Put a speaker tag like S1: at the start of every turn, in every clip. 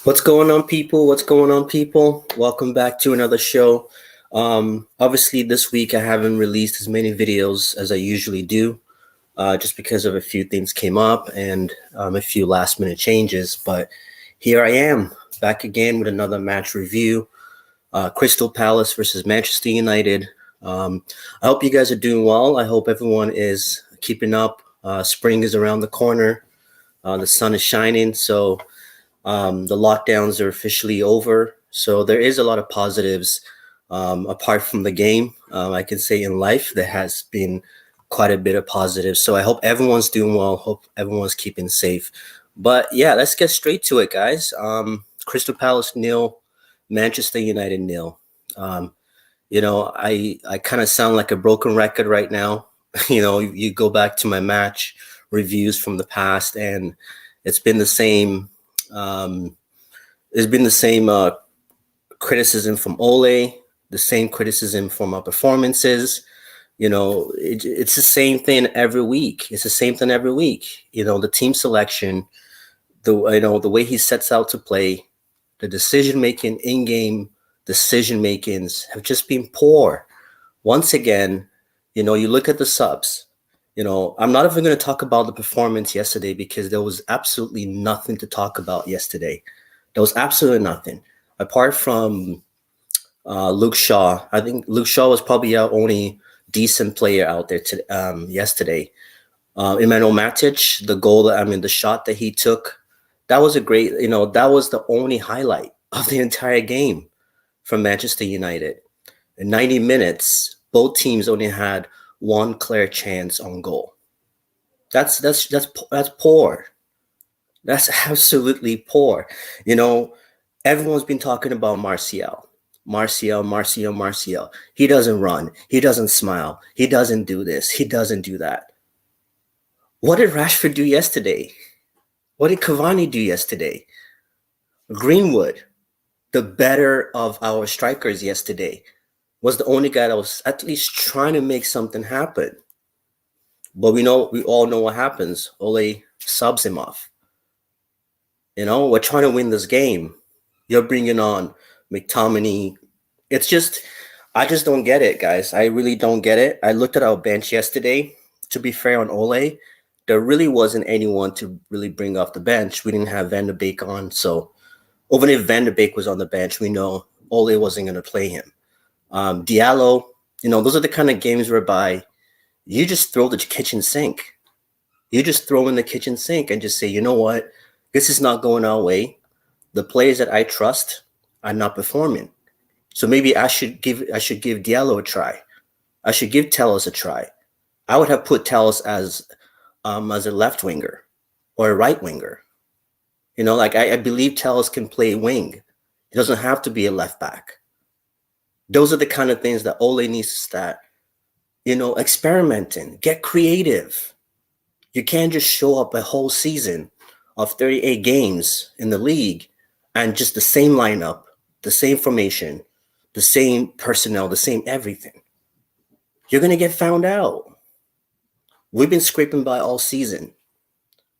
S1: What's going on, people? What's going on, people? Welcome back to another show. Obviously, this week I haven't released as many videos as I usually do, just because of a few things came up and a few last minute changes. But here I am, back again with another match review. Crystal Palace versus Manchester United. I hope you guys are doing well. I hope everyone is keeping up. Spring is around the corner. The sun is shining, so the lockdowns are officially over, so there is a lot of positives apart from the game. I can say in life there has been quite a bit of positives. So I hope everyone's doing well. Hope everyone's keeping safe. But yeah, let's get straight to it, guys. Crystal Palace nil, Manchester United nil. I kind of sound like a broken record right now. You go back to my match reviews from the past, and it's been the same um, there's been the same criticism from Ole, the same criticism from our performances. It's the same thing every week. It's the same thing every week. The team selection, the way he sets out to play, the decision making, in-game decision makings have just been poor. Once again, you look at the subs. I'm not even going to talk about the performance yesterday because there was absolutely nothing to talk about yesterday. There was absolutely nothing apart from Luke Shaw. I think Luke Shaw was probably our only decent player out there yesterday. Emmanuel Matic, the shot that he took, that was a great. That was the only highlight of the entire game from Manchester United. In 90 minutes, both teams only had one clear chance on goal. That's poor. That's absolutely poor. Everyone's been talking about Martial. Martial. He doesn't run. He doesn't smile. He doesn't do this. He doesn't do that. What did Rashford do yesterday? What did Cavani do yesterday? Greenwood, the better of our strikers yesterday, was the only guy that was at least trying to make something happen. But we all know what happens. Ole subs him off. We're trying to win this game. You're bringing on McTominay. I just don't get it, guys. I really don't get it. I looked at our bench yesterday. To be fair on Ole, there really wasn't anyone to really bring off the bench. We didn't have Van der Beek on. So even if Van der Beek was on the bench, we know Ole wasn't going to play him. Diallo, those are the kind of games whereby you just throw the kitchen sink. You just throw in the kitchen sink and just say, you know what? This is not going our way. The players that I trust are not performing. So maybe I should give Diallo a try. I should give Telles a try. I would have put Telles as a left winger or a right winger. I believe Telles can play wing. He doesn't have to be a left back. Those are the kind of things that Ole needs to start, experimenting, get creative. You can't just show up a whole season of 38 games in the league and just the same lineup, the same formation, the same personnel, the same everything. You're going to get found out. We've been scraping by all season.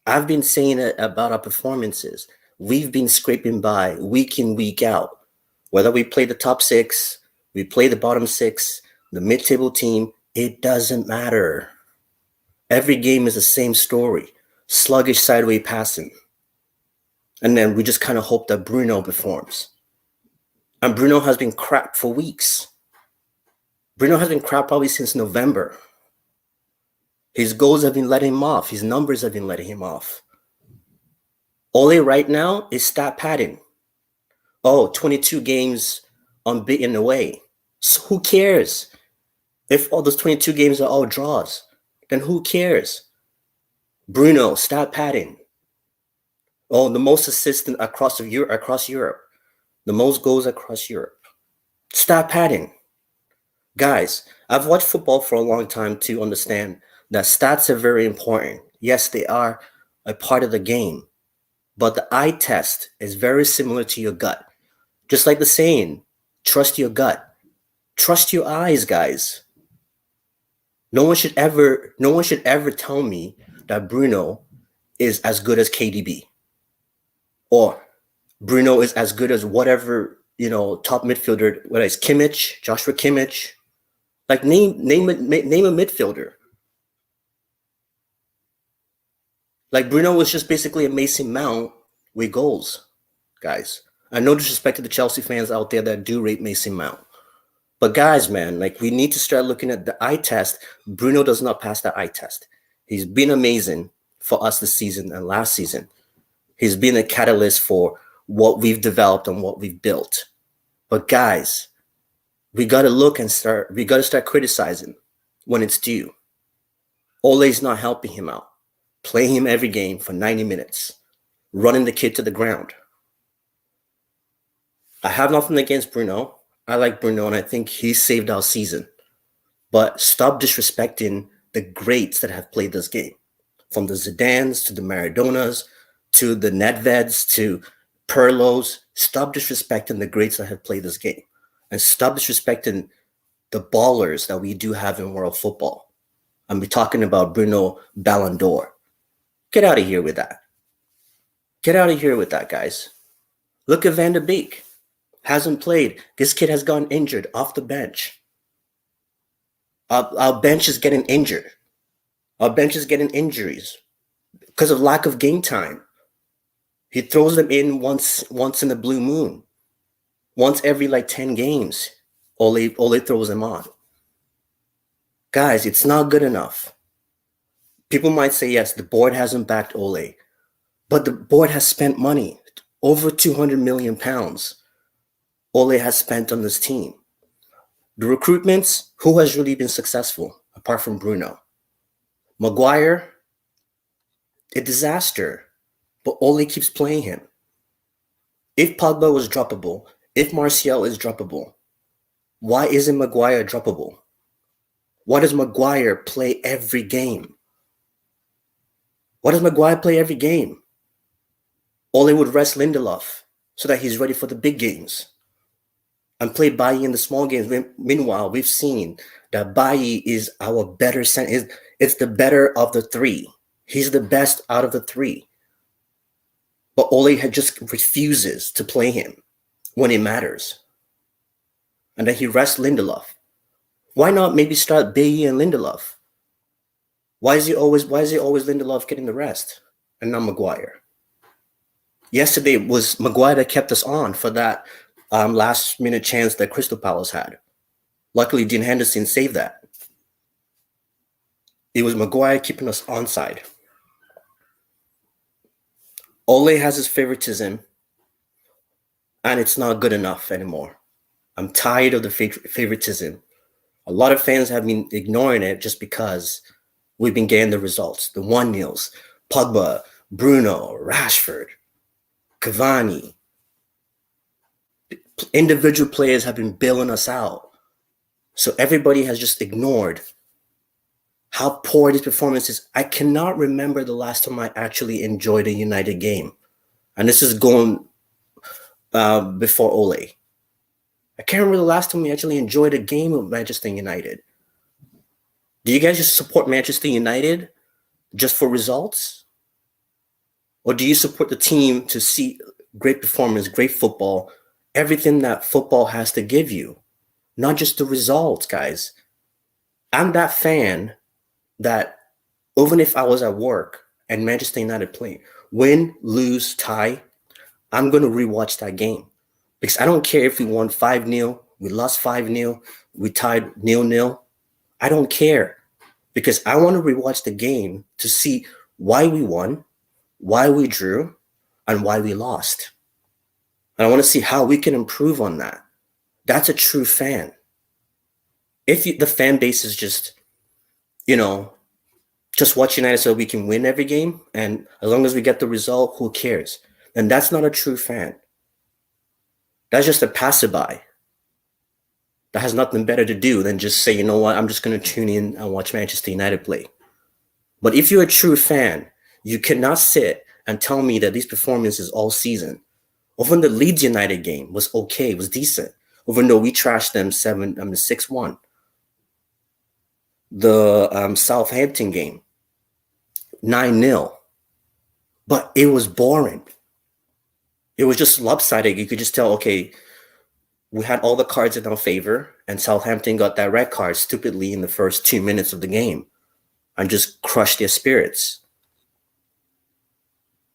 S1: I've been saying it about our performances. We've been scraping by week in, week out. Whether we play the top six, we play the bottom six, the mid-table team, it doesn't matter. Every game is the same story. Sluggish sideways passing. And then we just kind of hope that Bruno performs. And Bruno has been crap for weeks. Bruno has been crap probably since November. His goals have been letting him off. His numbers have been letting him off. Ole right now is stat padding. 22 games unbeaten away. So who cares? If all those 22 games are all draws, then who cares? Bruno, stat padding. The most assists across Europe. The most goals across Europe. Stat padding. Guys, I've watched football for a long time to understand that stats are very important. Yes, they are a part of the game. But the eye test is very similar to your gut. Just like the saying, trust your gut. Trust your eyes, guys. No one should ever tell me that Bruno is as good as KDB or Bruno is as good as whatever, top midfielder, whether it's Kimmich, Joshua Kimmich. Like name a midfielder. Like Bruno was just basically a Mason Mount with goals, guys. And no disrespect to the Chelsea fans out there that do rate Mason Mount. But guys, man, like we need to start looking at the eye test. Bruno does not pass the eye test. He's been amazing for us this season and last season. He's been a catalyst for what we've developed and what we've built. But guys, we got to start criticizing when it's due. Ole's not helping him out. Play him every game for 90 minutes. Running the kid to the ground. I have nothing against Bruno. I like Bruno, and I think he saved our season. But stop disrespecting the greats that have played this game. From the Zidanes to the Maradonas to the Nedveds to Pirlos. Stop disrespecting the greats that have played this game. And stop disrespecting the ballers that we do have in world football. I'm talking about Bruno Ballon d'Or. Get out of here with that. Get out of here with that, guys. Look at Van de Beek. Hasn't played. This kid has gotten injured off the bench. Our bench is getting injured. Our bench is getting injuries because of lack of game time. He throws them in once in the blue moon. Once every 10 games, Ole throws them on. Guys, it's not good enough. People might say, yes, the board hasn't backed Ole, but the board has spent money, over 200 million pounds. Ole has spent on this team. The recruitments, who has really been successful apart from Bruno? Maguire, a disaster, but Ole keeps playing him. If Pogba was droppable, if Martial is droppable, why isn't Maguire droppable? Why does Maguire play every game? Why does Maguire play every game? Ole would rest Lindelof so that he's ready for the big games and play Bailly in the small games. Meanwhile, we've seen that Bailly is our better center. It's the better of the three. He's the best out of the three. But Ole just refuses to play him when it matters. And then he rests Lindelof. Why not maybe start Bailly and Lindelof? Why is he always Lindelof getting the rest and not Maguire? Yesterday it was Maguire that kept us on for that last minute chance that Crystal Palace had. Luckily, Dean Henderson saved that. It was Maguire keeping us onside. Ole has his favoritism, and it's not good enough anymore. I'm tired of the favoritism. A lot of fans have been ignoring it just because we've been getting the results. The 1-0s, Pogba, Bruno, Rashford, Cavani. Individual players have been bailing us out. So everybody has just ignored how poor this performance is. I cannot remember the last time I actually enjoyed a United game. And this is going before Ole. I can't remember the last time we actually enjoyed a game of Manchester United. Do you guys just support Manchester United just for results? Or do you support the team to see great performance, great football, everything that football has to give you? Not just the results, guys. I'm that fan that even if I was at work and Manchester United playing, win, lose, tie, I'm going to rewatch that game. Because I don't care if we won 5-0, we lost 5-0, we tied 0-0. I don't care. Because I want to rewatch the game to see why we won, why we drew, and why we lost. And I want to see how we can improve on that. That's a true fan. If the fan base is just, just watch United so we can win every game, and as long as we get the result, who cares? And that's not a true fan. That's just a passerby that has nothing better to do than just say, you know what, I'm just going to tune in and watch Manchester United play. But if you're a true fan, you cannot sit and tell me that these performances all season, even the Leeds United game was okay, was decent, even though we trashed them 6-1. The Southampton game, 9-0. But it was boring. It was just lopsided. You could just tell, okay, we had all the cards in our favor, and Southampton got that red card stupidly in the first 2 minutes of the game and just crushed their spirits.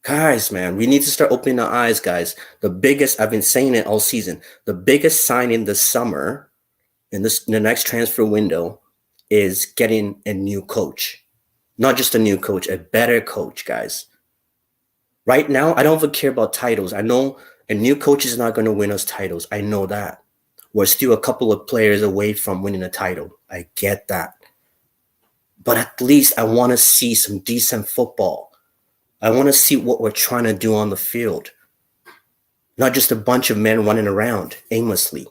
S1: Guys, man, we need to start opening our eyes, guys. I've been saying it all season, the biggest sign in the summer, in the next transfer window, is getting a new coach. Not just a new coach, a better coach, guys. Right now, I don't even care about titles. I know a new coach is not going to win us titles. I know that. We're still a couple of players away from winning a title. I get that. But at least I want to see some decent football. I want to see what we're trying to do on the field. Not just a bunch of men running around aimlessly.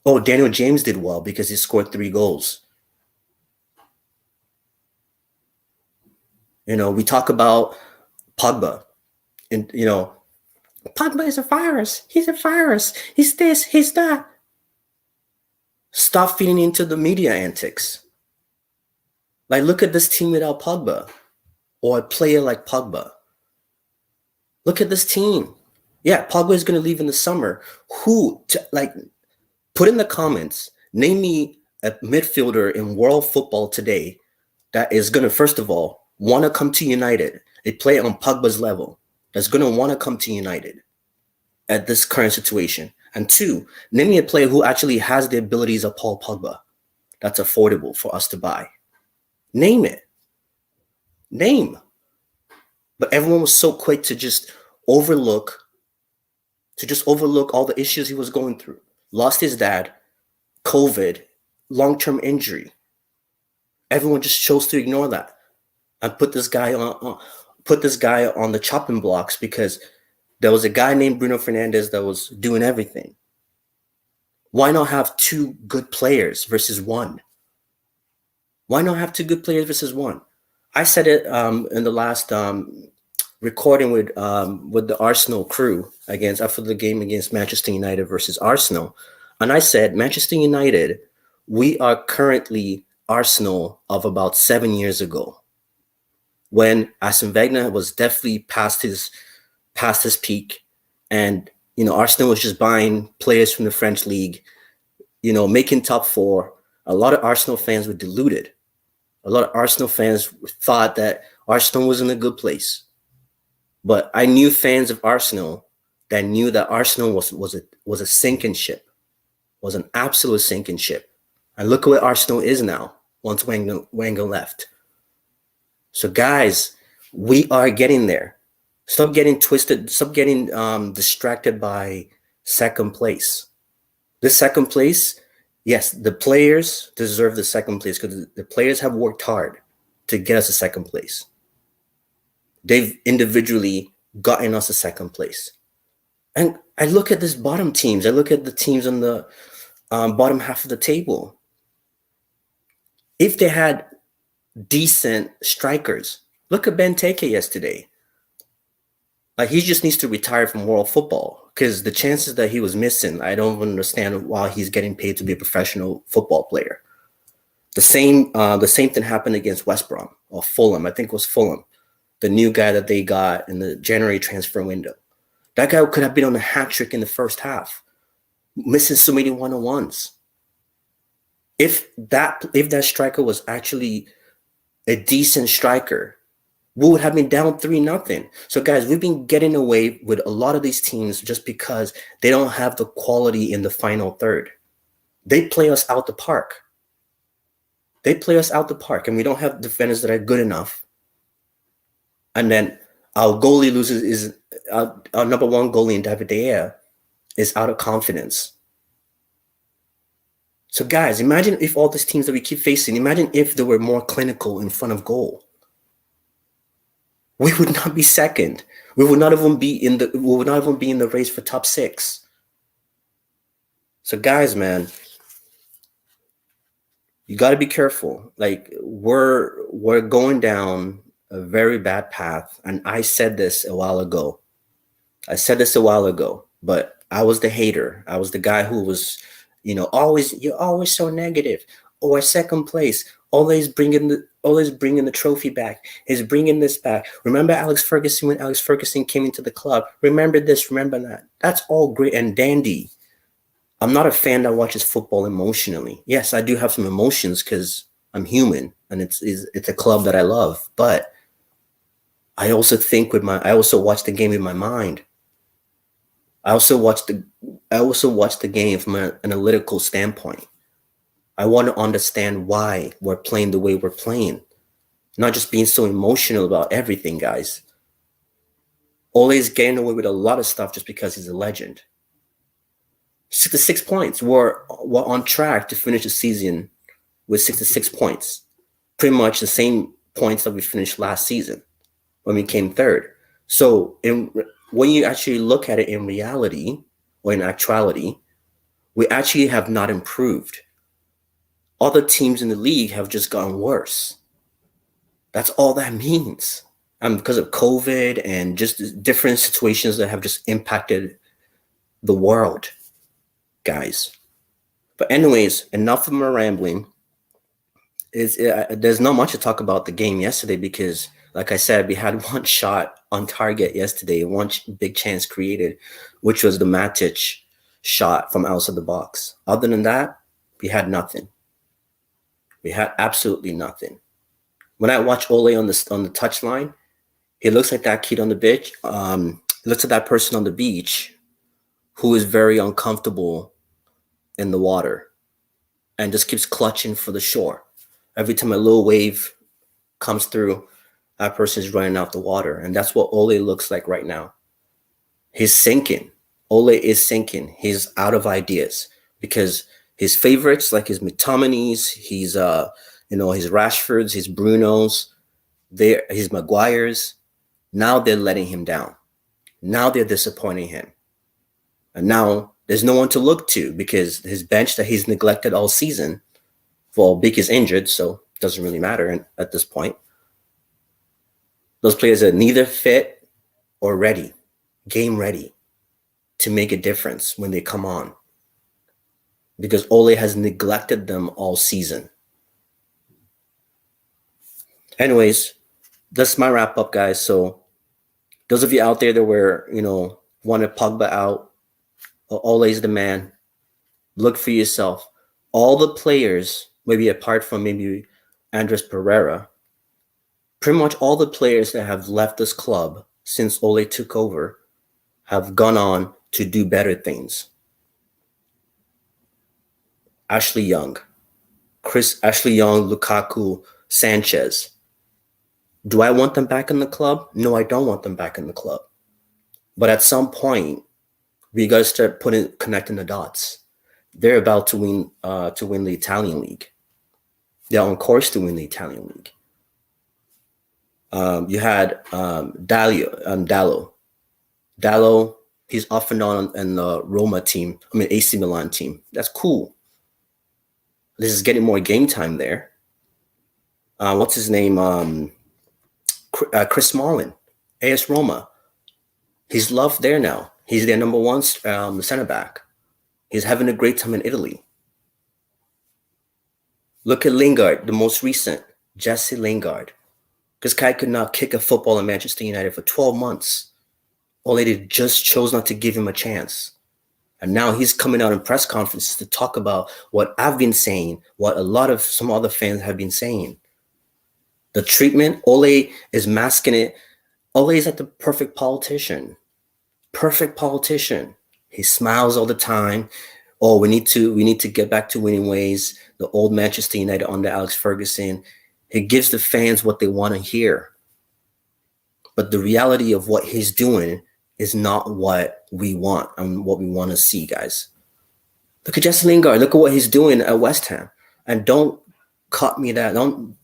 S1: Oh, Daniel James did well because he scored 3 goals. You know, we talk about Pogba. And, you know, Pogba is a virus. He's a virus. He's this, he's that. Stop feeding into the media antics. Like, look at this team without Pogba. Or a player like Pogba. Look at this team. Yeah, Pogba is going to leave in the summer. Put in the comments, name me a midfielder in world football today that is going to, first of all, want to come to United. They play on Pogba's level. That's going to want to come to United at this current situation. And 2, name me a player who actually has the abilities of Paul Pogba that's affordable for us to buy. Name it. Name. But everyone was so quick to just overlook all the issues he was going through. Lost his dad, COVID, long-term injury. Everyone just chose to ignore that and put this guy on the chopping blocks because there was a guy named Bruno Fernandes that was doing everything. Why not have 2 good players versus 1? Why not have 2 good players versus 1? I said it in the last recording with the Arsenal crew after the game against Manchester United versus Arsenal, and I said, Manchester United, we are currently Arsenal of about 7 years ago, when Arsene Wenger was definitely past his peak, and Arsenal was just buying players from the French league, making top 4. A lot of Arsenal fans were deluded. A lot of Arsenal fans thought that Arsenal was in a good place. But I knew fans of Arsenal that knew that Arsenal was a sinking ship, was an absolute sinking ship. And look at where Arsenal is now once Wenger left. So guys, we are getting there. Stop getting twisted. Stop getting distracted by second place. This second place, yes, the players deserve the second place because the players have worked hard to get us a second place. They've individually gotten us a second place. And I look at these bottom teams. I look at the teams on the bottom half of the table. If they had decent strikers, look at Benteke yesterday. Like, he just needs to retire from world football because the chances that he was missing, I don't understand why he's getting paid to be a professional football player. The same thing happened against West Brom or Fulham. I think it was Fulham, the new guy that they got in the January transfer window. That guy could have been on a hat trick in the first half, missing so many one-on-ones. If that striker was actually a decent striker, we would have been down 3-0. So guys, we've been getting away with a lot of these teams just because they don't have the quality in the final third. They play us out the park. And we don't have defenders that are good enough. And then our goalie loses our number 1 goalie in David De Gea is out of confidence. So guys, imagine if all these teams that we keep facing, imagine if they were more clinical in front of goal. We would not be second. We would not even be in the race for top 6. So guys, man, you got to be careful. Like, we're going down a very bad path, and I said this a while ago. But I was the hater. I was the guy who was, you're always so negative. Or second place. always bringing the trophy back. He's bringing this back. Remember Alex Ferguson when Alex Ferguson came into the club? Remember this, remember that. That's all great and dandy. I'm not a fan that watches football emotionally. Yes, I do have some emotions because I'm human and it's a club that I love. But I also I also watch the game with my mind. I also watch the game from an analytical standpoint. I want to understand why we're playing the way we're playing, not just being so emotional about everything, guys. Ole's getting away with a lot of stuff just because he's a legend. 66 points. We're on track to finish the season with 66 points. Pretty much the same points that we finished last season when we came third. So when you actually look at it in reality or in actuality, we actually have not improved. Other teams in the league have just gotten worse. That's all that means. Because of COVID and just different situations that have just impacted the world, guys. But anyways, enough of my rambling. There's not much to talk about the game yesterday because, like I said, we had one shot on target yesterday, one big chance created, which was the Matic shot from outside the box. Other than that, we had nothing. We had absolutely nothing. When I watch Ole on the touchline, he looks like that kid on the beach. He looks like that person on the beach who is very uncomfortable in the water and just keeps clutching for the shore. Every time a little wave comes through, that person is running out the water. And that's what Ole looks like right now. He's sinking. Ole is sinking. He's out of ideas because his favorites, like his McTominays, his Rashfords, his Brunos, his Maguires, now they're letting him down. Now they're disappointing him. And now there's no one to look to because his bench that he's neglected all season, well, Beak is injured, so it doesn't really matter at this point. Those players are neither fit or ready, game ready to make a difference when they come on because Ole has neglected them all season. Anyways, that's my wrap up, guys. So those of you out there that were, wanted Pogba out, Ole's the man. Look for yourself. All the players, maybe apart from maybe Andres Pereira, pretty much all the players that have left this club since Ole took over have gone on to do better things. Ashley Young, Lukaku, Sanchez. Do I want them back in the club? No, I don't want them back in the club. But at some point, we got to start connecting the dots. They're about to win the Italian league. They're on course to win the Italian league. You had Dallo. Dallo, he's off and on in the Roma team. AC Milan team. That's cool. This is getting more game time there. What's his name? Chris Smalling, AS Roma. He's loved there now. He's their number one center back. He's having a great time in Italy. Look at Lingard, the most recent, Jesse Lingard. This guy could not kick a football in Manchester United for 12 months. Ole just chose not to give him a chance. And now he's coming out in press conferences to talk about what I've been saying, what some other fans have been saying. The treatment, Ole is masking it. Ole is like the perfect politician. Perfect politician. He smiles all the time. Oh, we need to get back to winning ways. The old Manchester United under Alex Ferguson. He gives the fans what they want to hear. But the reality of what he's doing is not what we want and what we want to see, guys. Look at Jesse Lingard. Look at what he's doing at West Ham. And don't cut me that.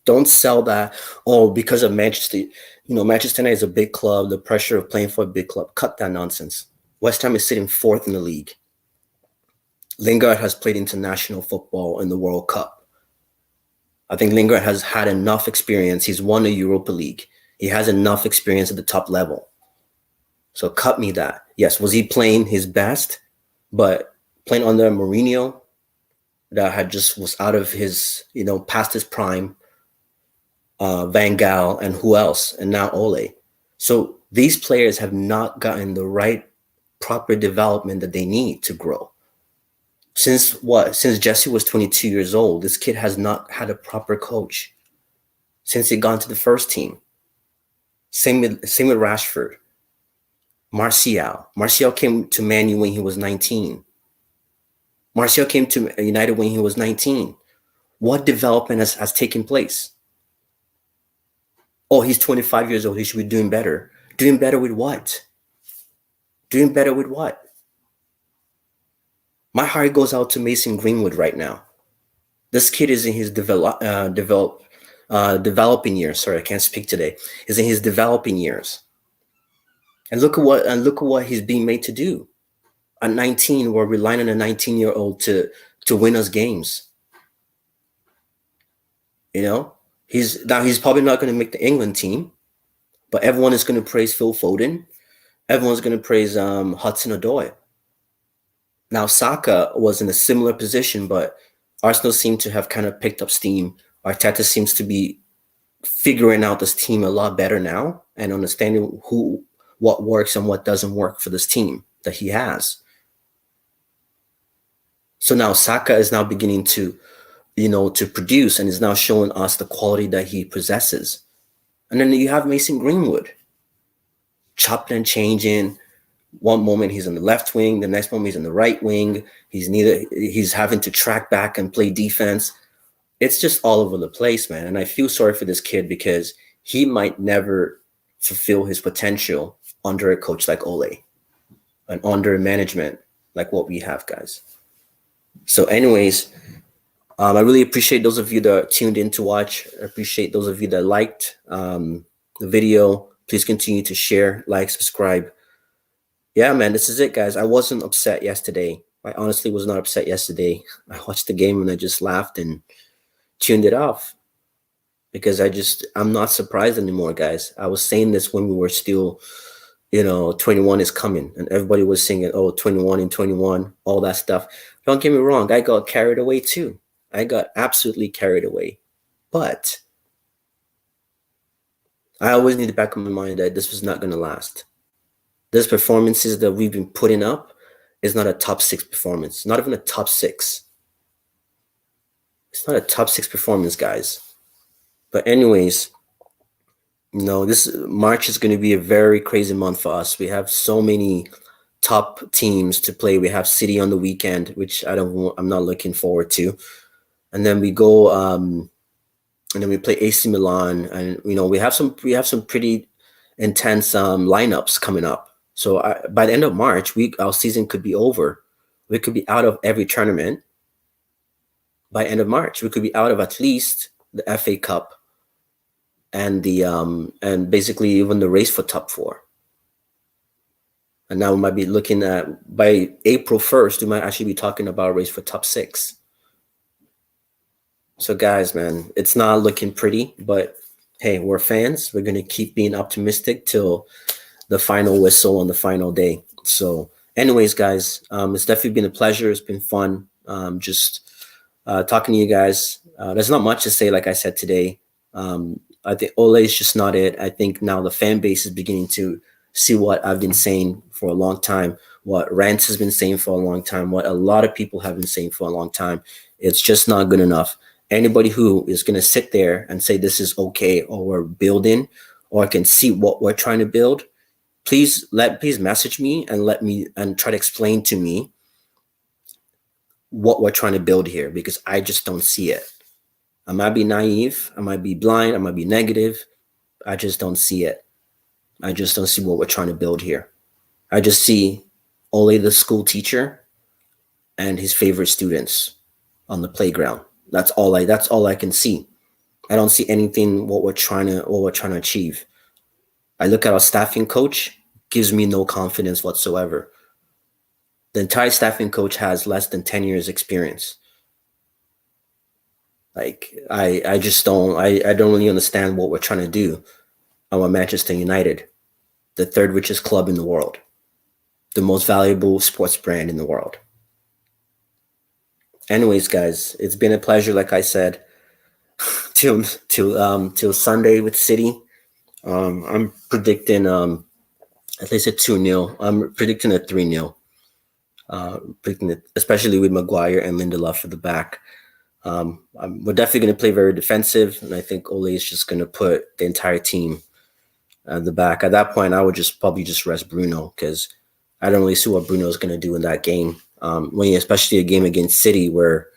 S1: Don't sell that. Oh, because of Manchester. Manchester United is a big club. The pressure of playing for a big club. Cut that nonsense. West Ham is sitting fourth in the league. Lingard has played international football in the World Cup. I think Lingard has had enough experience. He's won the Europa League. He has enough experience at the top level. So cut me that. Yes, was he playing his best? But playing under Mourinho, that was out of his, past his prime. Van Gaal, and who else? And now Ole. So these players have not gotten the right proper development that they need to grow. Since what? Since Jesse was 22 years old, this kid has not had a proper coach since he got to the first team. Same with Rashford. Martial came to Man U when he was 19. Martial came to United when he was 19. What development has taken place? Oh, he's 25 years old. He should be doing better. Doing better with what? Doing better with what? My heart goes out to Mason Greenwood right now. This kid is in his developing years. Sorry, I can't speak today. Is in his developing years. And look at what he's being made to do. At 19, we're relying on a 19-year-old to win us games. You know, he's probably not going to make the England team, but everyone is going to praise Phil Foden. Everyone's going to praise Hudson-Odoi. Now, Saka was in a similar position, but Arsenal seem to have kind of picked up steam. Arteta seems to be figuring out this team a lot better now and understanding what works and what doesn't work for this team that he has. So now Saka is now beginning to produce and is now showing us the quality that he possesses. And then you have Mason Greenwood, chopping and changing. One moment he's on the left wing, the next moment he's on the right wing. He's having to track back and play defense. It's just all over the place, man. And I feel sorry for this kid because he might never fulfill his potential under a coach like Ole and under management like what we have, guys. So anyways, I really appreciate those of you that tuned in to watch. I appreciate those of you that liked the video. Please continue to share, like, subscribe. Yeah, man, this is it, guys. I wasn't upset yesterday. I honestly was not upset yesterday. I watched the game and I just laughed and tuned it off because I'm not surprised anymore, guys. I was saying this when we were still, 21 is coming and everybody was singing, oh, 21 and 21, all that stuff. Don't get me wrong. I got carried away too. I got absolutely carried away. But I always need to back in my mind that this was not going to last. This performances that we've been putting up is not a top 6 performance. Not even a top 6. It's not a top 6 performance, guys. But anyways, this March is going to be a very crazy month for us. We have so many top teams to play. We have City on the weekend, which I'm not looking forward to. And then we go, and then we play AC Milan, and we have some pretty intense lineups coming up. So by the end of March, our season could be over. We could be out of every tournament. By end of March, we could be out of at least the FA Cup and the and basically even the race for top 4. And now we might be looking at by April 1st, we might actually be talking about a race for top 6. So guys, man, it's not looking pretty, but hey, we're fans. We're going to keep being optimistic till the final whistle on the final day. So anyways, guys, it's definitely been a pleasure. It's been fun. Just talking to you guys. There's not much to say, like I said today. I think Ole is just not it. I think now the fan base is beginning to see what I've been saying for a long time, what Rance has been saying for a long time, what a lot of people have been saying for a long time. It's just not good enough. Anybody who is going to sit there and say this is okay, or we're building, or can see what we're trying to build, please message me and try to explain to me what we're trying to build here, because I just don't see it. I might be naive, I might be blind, I might be negative. I just don't see it. I just don't see what we're trying to build here. I just see Ole, the school teacher, and his favorite students on the playground. That's all I can see. I don't see anything what we're trying to achieve. I look at our staffing coach, gives me no confidence whatsoever. The entire staffing coach has less than 10 years experience. Like I don't really understand what we're trying to do. I'm Manchester United, the 3rd richest club in the world, the most valuable sports brand in the world. Anyways, guys, it's been a pleasure, like I said. till Sunday with City. I'm predicting at least a 2-0. I'm predicting a 3-0. Predicting it, especially with Maguire and Lindelof for the back. We're definitely going to play very defensive, and I think Ole is just going to put the entire team at the back. At that point, I would probably just rest Bruno because I don't really see what Bruno is going to do in that game. Especially a game against City, where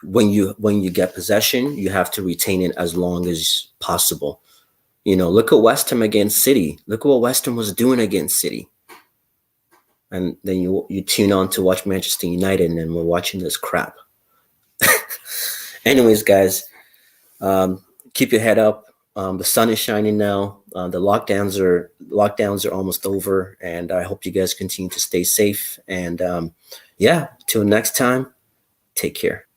S1: when you get possession, you have to retain it as long as possible. Look at West Ham against City. Look at what West Ham was doing against City. And then you tune on to watch Manchester United, and then we're watching this crap. Anyways, guys, keep your head up. The sun is shining now. The lockdowns are almost over, and I hope you guys continue to stay safe. And till next time, take care.